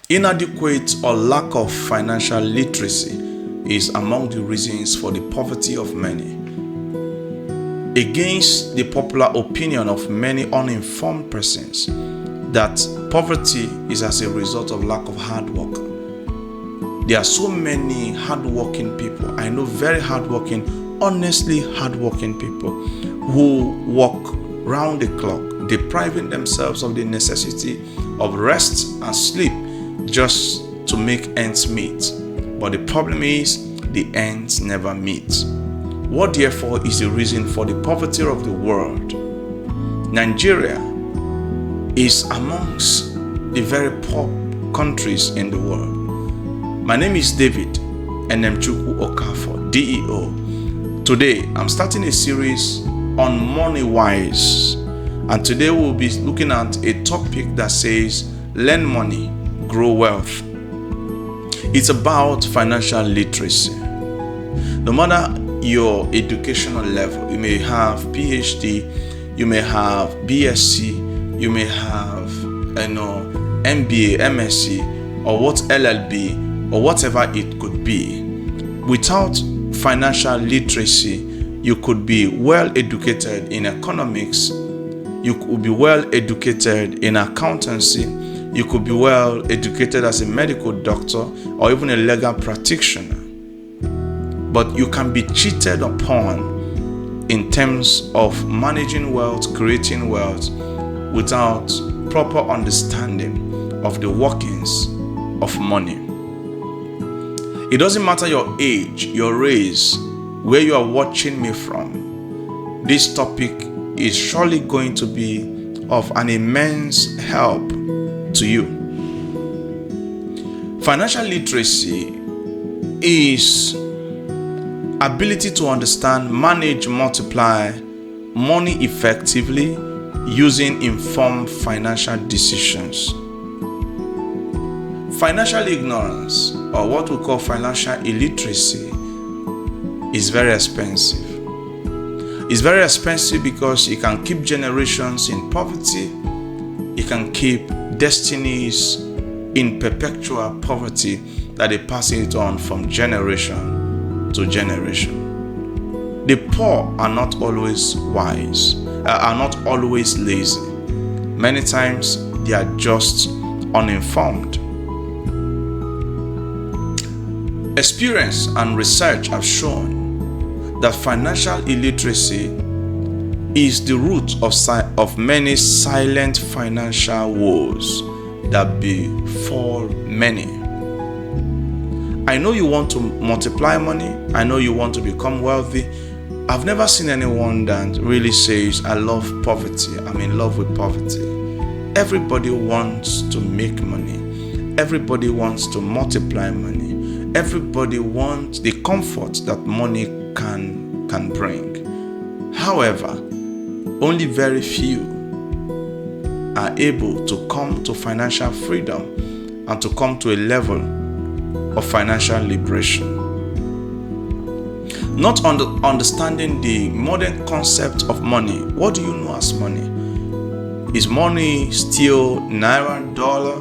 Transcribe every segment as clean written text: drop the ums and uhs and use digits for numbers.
Inadequate or lack of financial literacy is among the reasons for the poverty of many. Against the popular opinion of many uninformed persons that poverty is as a result of lack of hard work. There are so many hardworking people. I know very hardworking, honestly hardworking people who work round the clock, depriving themselves of the necessity of rest and sleep just to make ends meet. But the problem is the ends never meet. What therefore is the reason for the poverty of the world? Nigeria is amongst the very poor countries in the world. My name is David Enemchukwu Okafor, DEO. Today, I'm starting a series on MoneyWise. And today we'll be looking at a topic that says, learn money, grow wealth. It's about financial literacy. No matter your educational level, you may have PhD, you may have BSc, you may have MBA, MSc, or what LLB, or whatever it could be. Without financial literacy, you could be well educated in economics, you could be well educated in accountancy, you could be well educated as a medical doctor or even a legal practitioner. But you can be cheated upon in terms of managing wealth, creating wealth, without proper understanding of the workings of money. It doesn't matter your age, your race, where you are watching me from. This topic is surely going to be of an immense help to you. Financial literacy is ability to understand, manage, multiply money effectively using informed financial decisions. Financial ignorance, or what we call financial illiteracy, is very expensive. It's very expensive because it can keep generations in poverty. It can keep destinies in perpetual poverty that they pass it on from generation to generation. The poor are not always wise, are not always lazy. Many times they are just uninformed. Experience and research have shown that financial illiteracy is the root of many silent financial woes that befall many. I know you want to multiply money. I know you want to become wealthy. I've never seen anyone that really says, I love poverty. I'm in love with poverty. Everybody wants to make money. Everybody wants to multiply money. Everybody wants the comfort that money can bring. However, only very few are able to come to financial freedom and to come to a level of financial liberation. Not understanding the modern concept of money. What do you know as money? Is money still naira, dollar?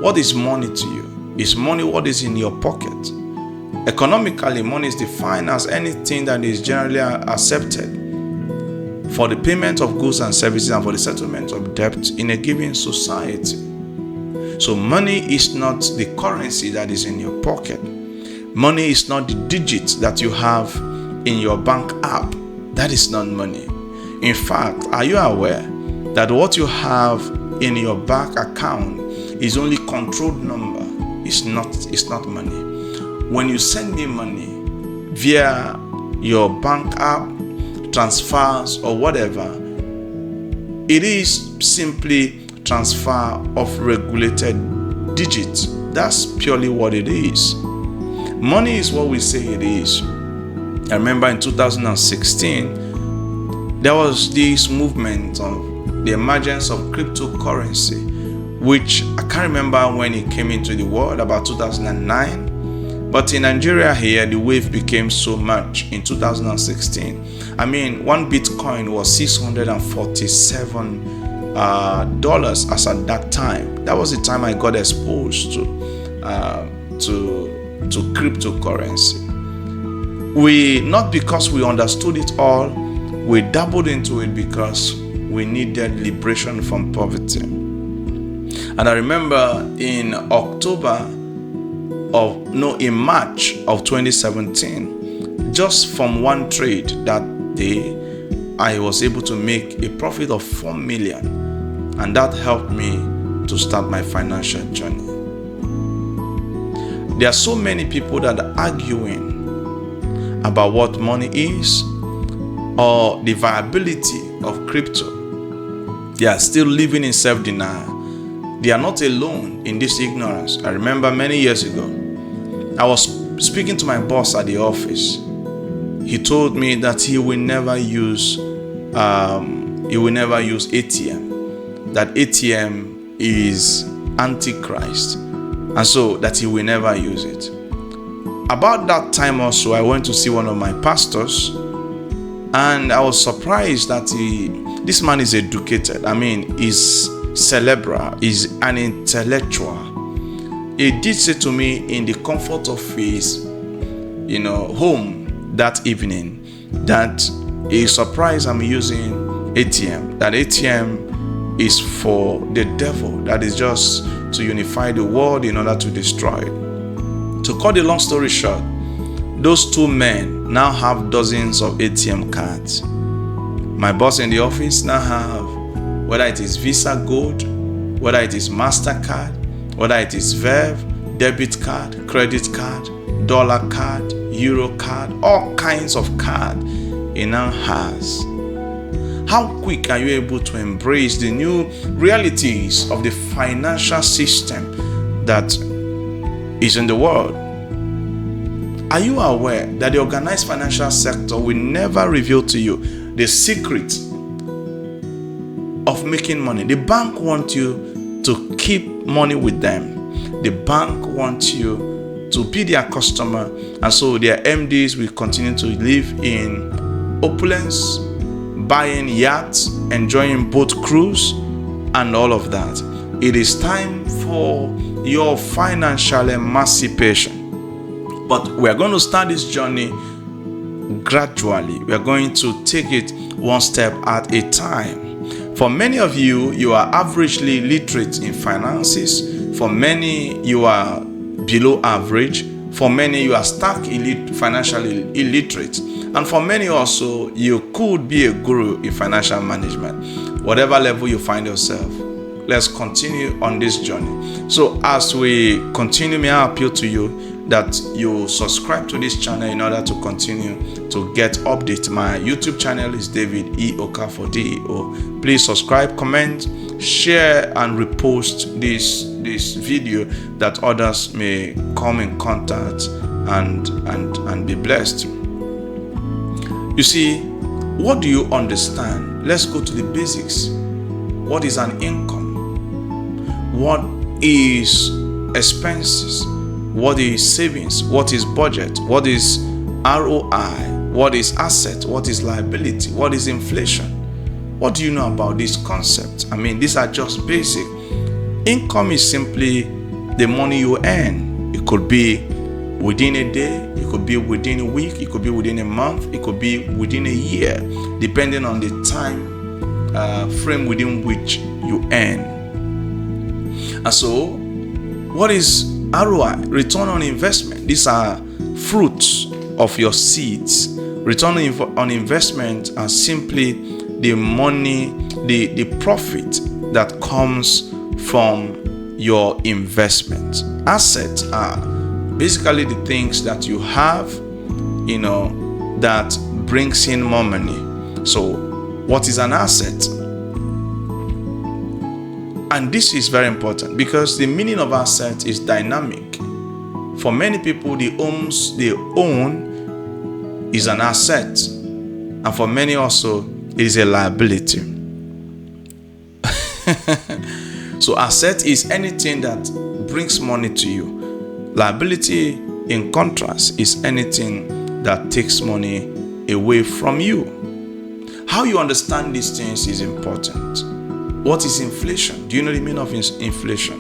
What is money to you? Is money what is in your pocket? Economically, money is defined as anything that is generally accepted for the payment of goods and services and for the settlement of debt in a given society. So money is not the currency that is in your pocket. Money is not the digits that you have in your bank app. That is not money. In fact, are you aware that what you have in your bank account is only controlled number? It's not money. When you send me money via your bank app, transfers or whatever, it is simply transfer of regulated digits. That's purely what it is. Money is what we say it is. I remember in 2016, there was this movement of the emergence of cryptocurrency, which I can't remember when it came into the world, about 2009. But in Nigeria here, the wave became so much in 2016. I mean, one Bitcoin was $647. dollars as at that time. That was the time I got exposed to cryptocurrency. Not because we understood it all, we dabbled into it because we needed liberation from poverty. And I remember in March of 2017, just from one trade that day, I was able to make a profit of 4 million, and that helped me to start my financial journey. There are so many people that are arguing about what money is or the viability of crypto. They are still living in self-denial. They are not alone in this ignorance. I remember many years ago, I was speaking to my boss at the office. He told me that he will never use ATM. That ATM is antichrist, and so that he will never use it. About that time also, I went to see one of my pastors, and I was surprised that this man is educated. I mean, he's cerebral, he's an intellectual. He did say to me in the comfort of his, home that evening, that he is surprised I'm using ATM. That ATM is for the devil. That is just to unify the world in order to destroy it. To cut the long story short, those two men now have dozens of ATM cards. My boss in the office now have, whether it is Visa Gold, whether it is MasterCard, whether it is Verve, debit card, credit card, dollar card, euro card, all kinds of card he now has. How quick are you able to embrace the new realities of the financial system that is in the world? Are you aware that the organized financial sector will never reveal to you the secret of making money? The bank wants you to keep money with them. The bank wants you to be their customer, and so their MDs will continue to live in opulence, buying yachts, enjoying boat cruise, and all of that. It is time for your financial emancipation. But we're going to start this journey gradually. We're going to take it one step at a time. For many of you, you are averagely literate in finances. For many, you are below average. For many, you are stark financially illiterate. And for many also, you could be a guru in financial management. Whatever level you find yourself, let's continue on this journey. So as we continue, may I appeal to you that you subscribe to this channel in order to continue to get updates. My YouTube channel is David E. Okafor DEO. Please subscribe, comment, share, and repost this video that others may come in contact and be blessed. You see, what do you understand? Let's go to the basics. What is an income? What is expenses? What is savings? What is budget? What is ROI? What is asset? What is liability? What is inflation? What do you know about this concept? I mean, these are just basic. Income is simply the money you earn. It could be within a day, it could be within a week, it could be within a month, it could be within a year, depending on the time frame within which you earn. And so, what is ROI? Return on investment. These are fruits of your seeds. Return on investment are simply the money, the profit that comes from your investment. Assets are basically the things that you have, that brings in more money. So, what is an asset? And this is very important because the meaning of asset is dynamic. For many people, the homes they own is an asset, and for many also, it is a liability. So, asset is anything that brings money to you. Liability, in contrast, is anything that takes money away from you. How you understand these things is important. What is inflation? Do you know the meaning of inflation?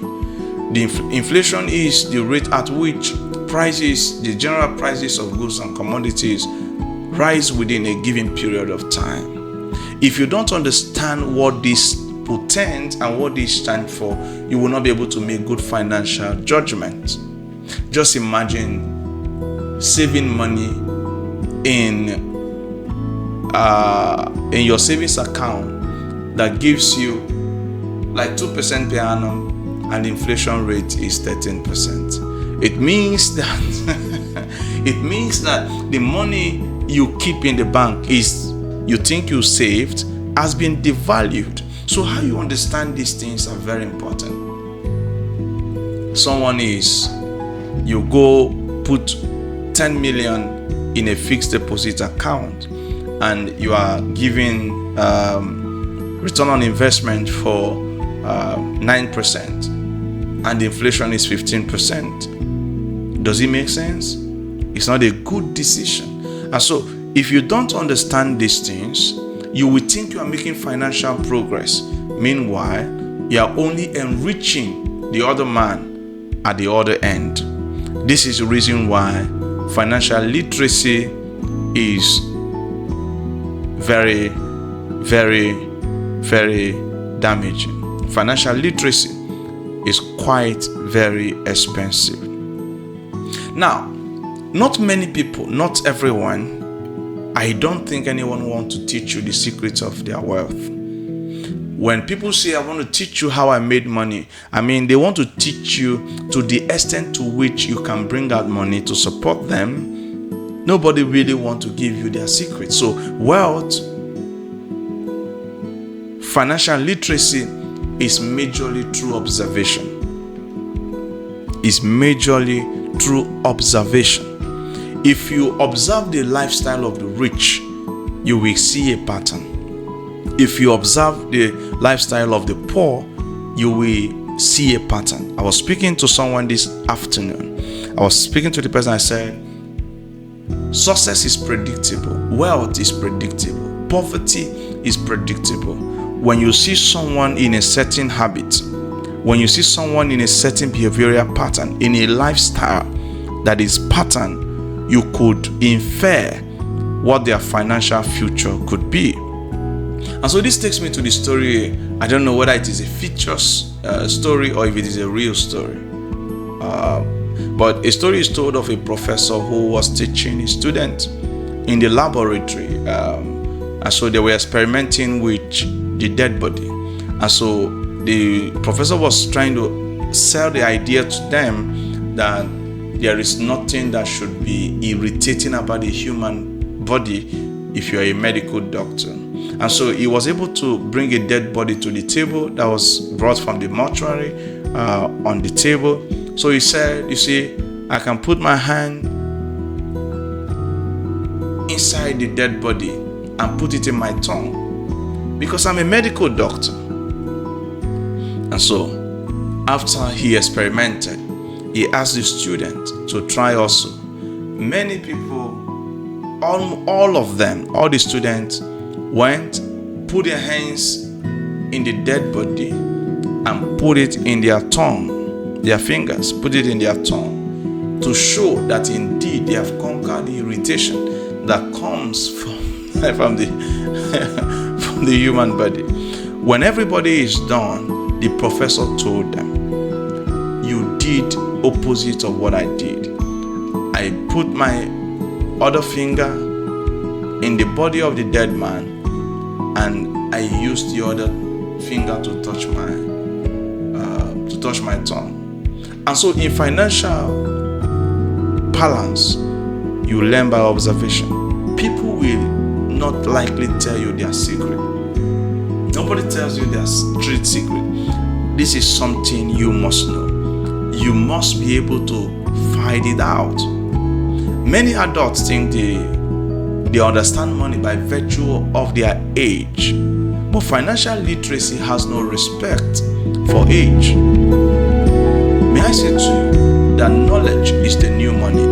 Inflation is the rate at which prices, the general prices of goods and commodities, rise within a given period of time. If you don't understand what this portends and what this stands for, you will not be able to make good financial judgments. Just imagine saving money in your savings account that gives you like 2% per annum, and the inflation rate is 13%. It means that the money you keep in the bank you think you saved has been devalued. So how you understand these things are very important. You go put 10 million in a fixed deposit account, and you are giving return on investment for 9%, and the inflation is 15%. Does it make sense? It's not a good decision. And so if you don't understand these things, you will think you are making financial progress. Meanwhile, you are only enriching the other man at the other end. This is the reason why financial literacy is very, very, very damaging. Financial literacy is quite very expensive. Now, not many people, not everyone, I don't think anyone wants to teach you the secrets of their wealth. When people say, I want to teach you how I made money, I mean, they want to teach you to the extent to which you can bring out money to support them. Nobody really wants to give you their secrets. So wealth, financial literacy is majorly through observation. It's majorly through observation. If you observe the lifestyle of the rich, you will see a pattern. If you observe the lifestyle of the poor, you will see a pattern. I was speaking to someone this afternoon. I was speaking to the person. I said, success is predictable. Wealth is predictable. Poverty is predictable. When you see someone in a certain habit, when you see someone in a certain behavioral pattern, in a lifestyle that is pattern, you could infer what their financial future could be. And so this takes me to the story. I don't know whether it is a feature story or if it is a real story. But a story is told of a professor who was teaching a student in the laboratory. And so they were experimenting with the dead body. And so the professor was trying to sell the idea to them that there is nothing that should be irritating about the human body if you are a medical doctor. And so he was able to bring a dead body to the table that was brought from the mortuary on the table. So he said, you see, I can put my hand inside the dead body and put it in my tongue because I'm a medical doctor. And so after he experimented, he asked the student to try also. Many people, all of them, all the students went, put their hands in the dead body and put it in their tongue, their fingers, put it in their tongue to show that indeed they have conquered the irritation that comes from the human body. When everybody is done, the professor told them, you did opposite of what I did. I put my other finger in the body of the dead man and I used the other finger to touch my tongue. And so in financial balance, you learn by observation. People will not likely tell you their secret. Nobody tells you their street secret. This is something you must know. You must be able to find it out. Many adults think they understand money by virtue of their age. But financial literacy has no respect for age. May I say to you that knowledge is the new money.